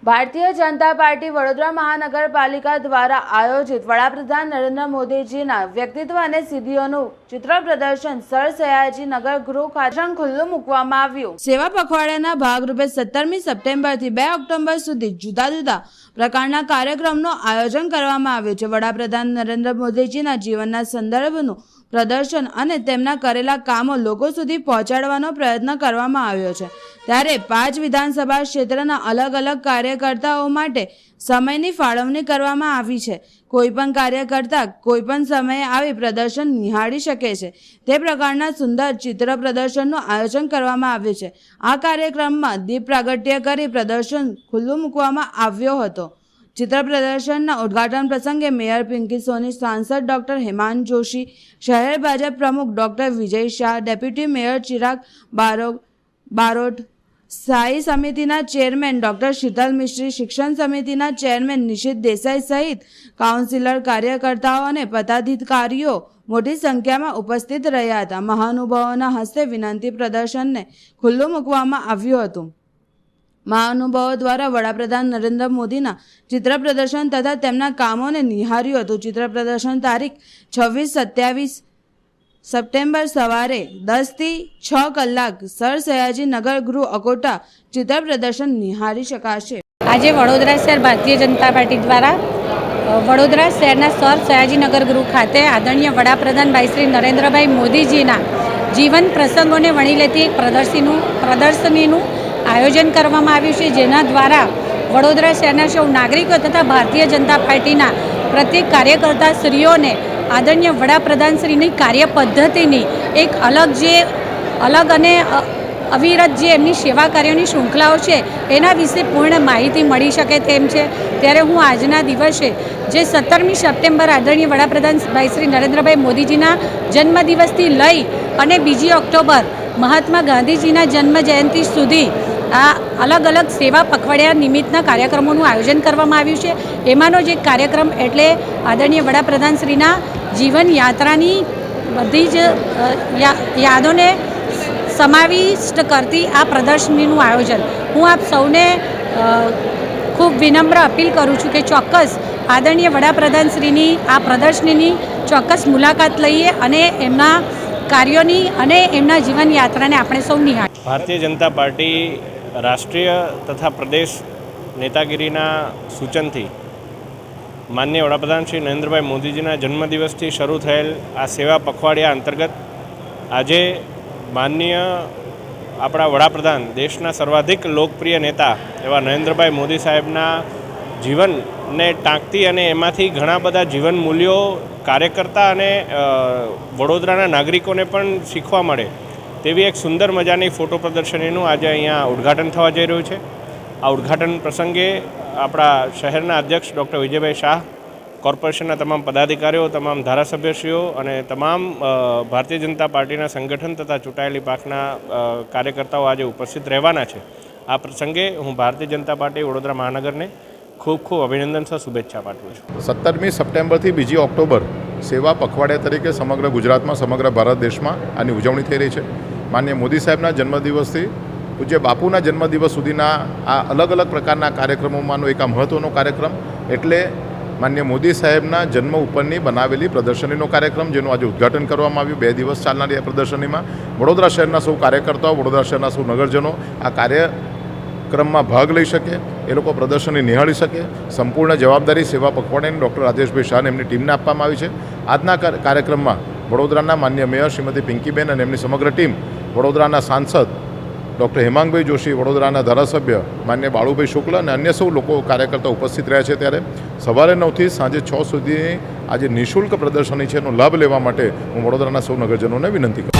Bharatiya Janata party Vadodara મહાનગરપાલિકા દ્વારા આયોજિત વડાપ્રધાન નરેન્દ્ર મોદીજીના વ્યક્તિત્વ અને સિદ્ધિઓનું ચિત્ર પ્રદર્શન સર સયાજી નગર ગૃહ ખાતે ખુલ્લું મૂકવામાં આવ્યું। સેવા પખવાડિયાના ભાગરૂપે 17મી સપ્ટેમ્બરથી 2 ઓક્ટોબર સુધી જુદા જુદા પ્રકારના કાર્યક્રમનું આયોજન કરવામાં આવ્યું છે। વડાપ્રધાન નરેન્દ્ર મોદીજીના જીવનના સંદર્ભનું પ્રદર્શન અને તેમના કરેલા કામો લોકો સુધી પહોંચાડવાનો પ્રયત્ન કરવામાં આવ્યો છે। ત્યારે 5 વિધાનસભા ક્ષેત્રના અલગ અલગ કાર્યકર્તાઓ માટે સમયની ફાળવણી કરવામાં આવી છે। કોઈપણ કાર્યકર્તા કોઈપણ સમયે આવી પ્રદર્શન નિહાળી શકે છે તે પ્રકારના સુંદર ચિત્ર પ્રદર્શનનું આયોજન કરવામાં આવ્યું છે। આ કાર્યક્રમમાં દીપ પ્રાગટ્ય કરી પ્રદર્શન ખુલ્લું મૂકવામાં આવ્યો હતો। चित्र प्रदर्शन उद्घाटन प्रसंगे मेयर पिंकी सोनी, सांसद डॉक्टर हेमांत जोशी, शहर भाजपा प्रमुख doctor Vijay Shah, deputy mayor चिराग बारोट, स्थायी समितिना चेरमेन डॉक्टर शीतल मिश्री, शिक्षण समितिना चेरमेन निशित देसाई सहित काउंसिलर, कार्यकर्ताओं और पदाधिकारीओ मोटी संख्या में उपस्थित रह्या हता। महानुभावोना हस्ते विनंती प्रदर्शन ने खुल्लू मूकवामां આવ્યું હતું। महानुभावों द्वारा वडाप्रधान नरेंद्र मोदीना चित्र प्रदर्शन तथा तेमना कामोने निहार्યું હતું। चित्र प्रदर्शन तारीख 26-27 सप्टेम्बर सवारे 10 થી 6 કલાક સર સયાજી નગર ગૃહ અકોટા चित्र प्रदर्शन निहारी शकाशे। आज वडोदरा शहर भारतीय जनता पार्टी द्वारा वडोदरा शहरना सर सयाजी नगर गृह खाते आदरणीय वडाप्रधान भाई श्री नरेंद्रभाई मोदीजीना जीवन प्रसंगोने वणी लेती एक प्रदर्शनीનું आयोजन करवामां आव्युं छे, जेना द्वारा वडोदरा शहरना सौ नागरिको तथा भारतीय जनता पार्टीना प्रत्येक कार्यकर्ता श्रीओने आदरणीय वडाप्रधान श्रीनी कार्यपद्धतिनी एक अलग अने अविरत जे एमनी सेवा कार्योनी श्रृंखलाओ छे एना विषे पूर्ण माहिती मळी शके तेम छे। त्यारे हूँ आजना दिवसे जे 17મી सप्टेम्बर आदरणीय वडाप्रधान भाई श्री नरेंद्रभाई मोदीजीना जन्मदिवसथी लई अने 2 ऑक्टोबर महात्मा गांधीजीना जन्म जयंती सुधी आ अलग अलग सेवा पखवाड़िया निमित्तना कार्यक्रमों आयोजन करवामां आव्युं छे। एमांनो जे कार्यक्रम एटले आदरणीय वडाप्रधान श्रीना जीवन यात्रानी बधी ज यादोने समाविष्ट करती आ प्रदर्शनीनुं आयोजन हूँ आप सौने खूब विनम्र अपील करूँ छूँ कि चौक्कस आदरणीय वडाप्रधान श्रीनी आ प्रदर्शनीनी चौक्कस मुलाकात लईए अने एमना कार्योनी अने एमना जीवन यात्राने आपणे सौ निहाळीए। भारतीय जनता पार्टी राष्ट्रीय तथा प्रदेश नेतागिरीना सूचनथी माननीय वडाप्रधान श्री नरेंद्रभाई मोदीजीना जन्मदिवसथी शरू थयेल आ सेवा पखवाड़िया अंतर्गत आजे माननीय आपणा वडाप्रधान देशना सर्वाधिक लोकप्रिय नेता एवा नरेंद्रभाई मोदी साहेबना जीवन ने टाँकती अने एमांथी घणा बधा जीवन मूल्यों कार्यकर्ता अने वडोदराना नागरिकोने पण शीखवा मळे तेवी एक सुंदर मजानी फोटो प्रदर्शनीनुं आज अहींया उद्घाटन थवा जई रह्युं छे। आ उद्घाटन प्रसंगे आपणा शहरना अध्यक्ष डॉक्टर विजयभाई शाह, कॉर्पोरेशनना तमाम पदाधिकारीओ, तमाम धारासभ्यश्रीओ अने तमाम भारतीय जनता पार्टीना संगठन तथा चूंटायेली पाकना कार्यकर्ताओ आज उपस्थित रहेवाना छे। आ प्रसंगे हूँ भारतीय जनता पार्टी वडोदरा महानगरने खूब खूब अभिनंदन से शुभेच्छा पाठवुं छुं। 17મી સપ્ટેમ્બરથી 2 ઓક્ટોબર સેવા પખવાડિયા તરીકે સમગ્ર ગુજરાતમાં સમગ્ર ભારત દેશમાં આની ઉજવણી થઈ રહી છે। માનનીય મોદી સાહેબના જન્મદિવસથી પૂજ્ય બાપુના જન્મદિવસ સુધીના આ અલગ અલગ પ્રકારના કાર્યક્રમોમાંનો એક આ મહત્ત્વનો કાર્યક્રમ એટલે માનનીય મોદી સાહેબના જન્મ ઉપરની બનાવેલી પ્રદર્શનીનો કાર્યક્રમ, જેનું આજે ઉદ્ઘાટન કરવામાં આવ્યું। 2 દિવસ ચાલનારી આ પ્રદર્શનીમાં વડોદરા શહેરના સૌ કાર્યકર્તાઓ, વડોદરા શહેરના સૌ નગરજનો આ કાર્યક્રમમાં ભાગ લઈ શકે, એ લોકો પ્રદર્શનને નિહાળી શકે। સંપૂર્ણ જવાબદારી સેવા પખવાડિયાની ડૉક્ટર રાજેશભાઈ શાહ અને એમની ટીમને આપવામાં આવી છે। આજના કાર્યક્રમમાં વડોદરાના માન્ય મેયર શ્રીમતી પિંકીબેન અને એમની સમગ્ર ટીમ, વડોદરાના સાંસદ ડૉક્ટર હેમાંગભાઈ જોશી, વડોદરાના ધારાસભ્ય માન્ય બાળુભાઈ શુક્લ અને અન્ય સૌ લોકો કાર્યકર્તા ઉપસ્થિત રહ્યા છે। ત્યારે સવારે 9 થી સાંજે 6 સુધીની આજે નિઃશુલ્ક પ્રદર્શની છે, એનો લાભ લેવા માટે હું વડોદરાના સૌ નગરજનોને વિનંતી કરું।